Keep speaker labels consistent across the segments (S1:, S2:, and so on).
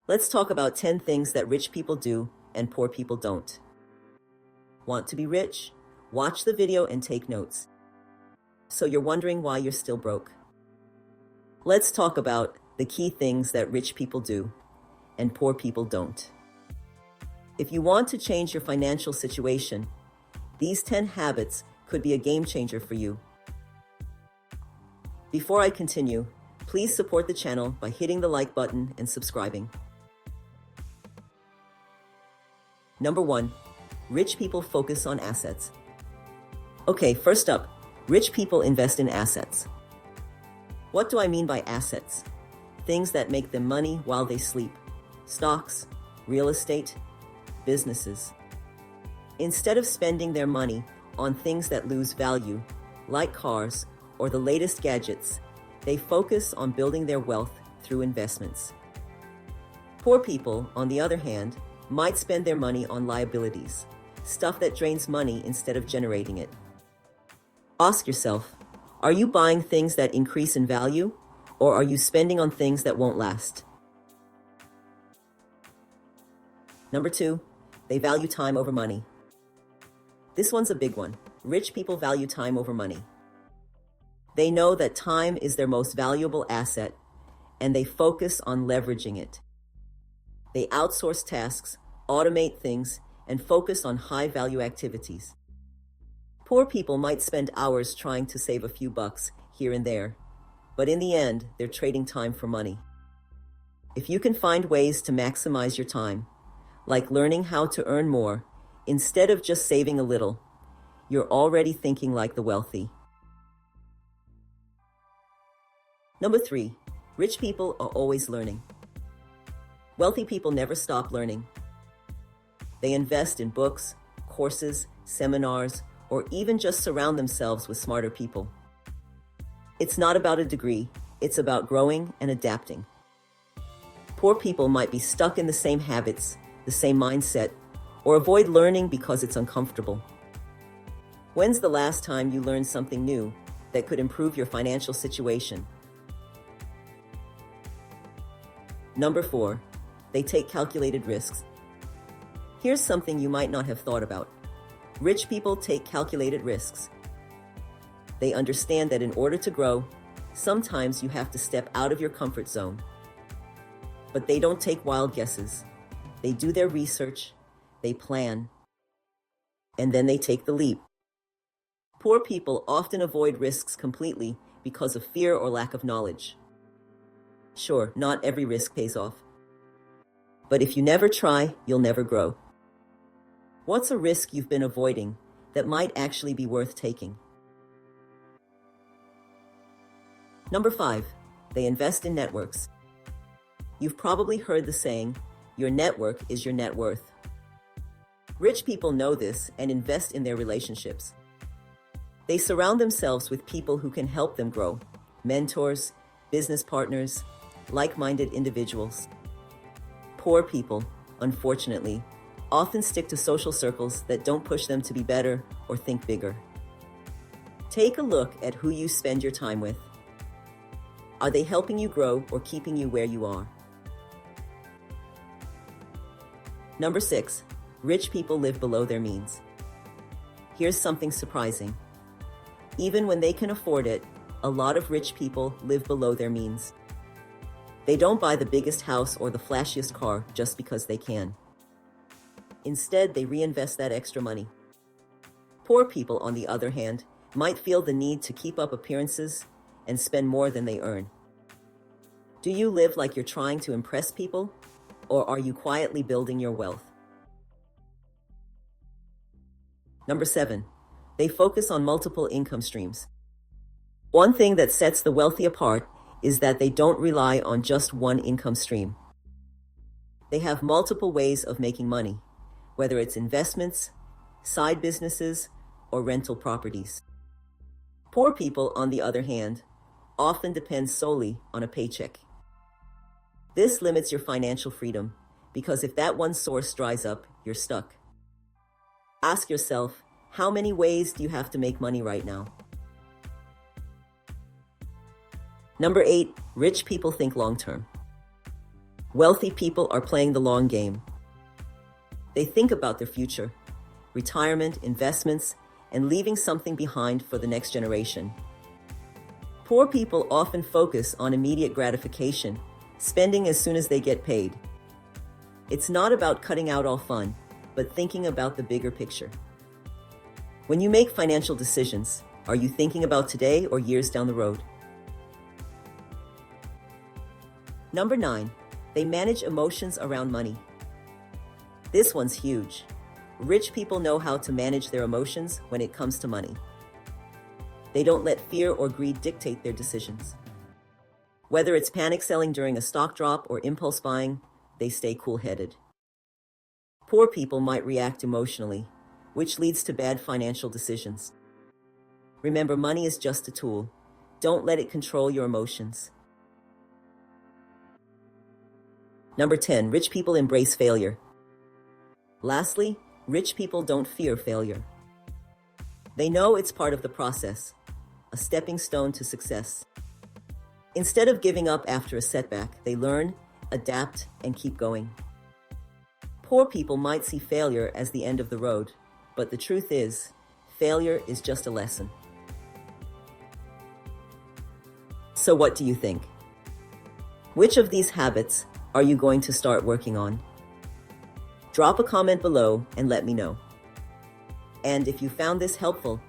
S1: Let's talk about 10 things that rich people do and poor people don't. Want to be rich? Watch the video and take notes. So you're wondering why you're still broke. Let's talk about the key things that rich people do and poor people don't. If you want to change your financial situation, these 10 habits could be a game changer for you. Before I continue, please support the channel by hitting the like button and subscribing. Number 1, rich people focus on assets. Okay, first up, rich people invest in assets. What do I mean by assets? Things that make them money while they sleep. Stocks, real estate, businesses. Instead of spending their money on things that lose value, like cars or the latest gadgets, they focus on building their wealth through investments. Poor people, on the other hand, might spend their money on liabilities, stuff that drains money instead of generating it. Ask yourself, are you buying things that increase in value, or are you spending on things that won't last? Number 2, they value time over money. This one's a big one. Rich people value time over money. They know that time is their most valuable asset, and they focus on leveraging it. They outsource tasks, automate things, and focus on high-value activities. Poor people might spend hours trying to save a few bucks here and there, but in the end, they're trading time for money. If you can find ways to maximize your time, like learning how to earn more, instead of just saving a little, you're already thinking like the wealthy. Number 3, rich people are always learning. Wealthy people never stop learning. They invest in books, courses, seminars, or even just surround themselves with smarter people. It's not about a degree, it's about growing and adapting. Poor people might be stuck in the same habits, the same mindset, or avoid learning because it's uncomfortable. When's the last time you learned something new that could improve your financial situation? Number 4, they take calculated risks. Here's something you might not have thought about. Rich people take calculated risks. They understand that in order to grow, sometimes you have to step out of your comfort zone. But they don't take wild guesses. They do their research, they plan, and then they take the leap. Poor people often avoid risks completely because of fear or lack of knowledge. Sure, not every risk pays off. But if you never try, you'll never grow. What's a risk you've been avoiding that might actually be worth taking? Number 5, they invest in networks. You've probably heard the saying, your network is your net worth. Rich people know this and invest in their relationships. They surround themselves with people who can help them grow, mentors, business partners, like-minded individuals. Poor people, unfortunately, often stick to social circles that don't push them to be better or think bigger. Take a look at who you spend your time with. Are they helping you grow or keeping you where you are? Number 6, rich people live below their means. Here's something surprising. Even when they can afford it, a lot of rich people live below their means. They don't buy the biggest house or the flashiest car just because they can. Instead, they reinvest that extra money. Poor people, on the other hand, might feel the need to keep up appearances and spend more than they earn. Do you live like you're trying to impress people, or are you quietly building your wealth? Number 7, they focus on multiple income streams. One thing that sets the wealthy apart is that they don't rely on just one income stream. They have multiple ways of making money, whether it's investments, side businesses, or rental properties. Poor people, on the other hand, often depend solely on a paycheck. This limits your financial freedom because if that one source dries up, you're stuck. Ask yourself, how many ways do you have to make money right now? Number 8, rich people think long-term. Wealthy people are playing the long game. They think about their future, retirement, investments, and leaving something behind for the next generation. Poor people often focus on immediate gratification, spending as soon as they get paid. It's not about cutting out all fun, but thinking about the bigger picture. When you make financial decisions, are you thinking about today or years down the road? Number 9, they manage emotions around money. This one's huge. Rich people know how to manage their emotions when it comes to money. They don't let fear or greed dictate their decisions. Whether it's panic selling during a stock drop or impulse buying, they stay cool-headed. Poor people might react emotionally, which leads to bad financial decisions. Remember, money is just a tool. Don't let it control your emotions. Number 10, rich people embrace failure. Lastly, rich people don't fear failure. They know it's part of the process, a stepping stone to success. Instead of giving up after a setback, they learn, adapt, and keep going. Poor people might see failure as the end of the road, but the truth is, failure is just a lesson. So what do you think? Which of these habits are you going to start working on? Drop a comment below and let me know. And if you found this helpful,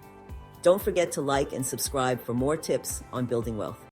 S1: don't forget to like and subscribe for more tips on building wealth.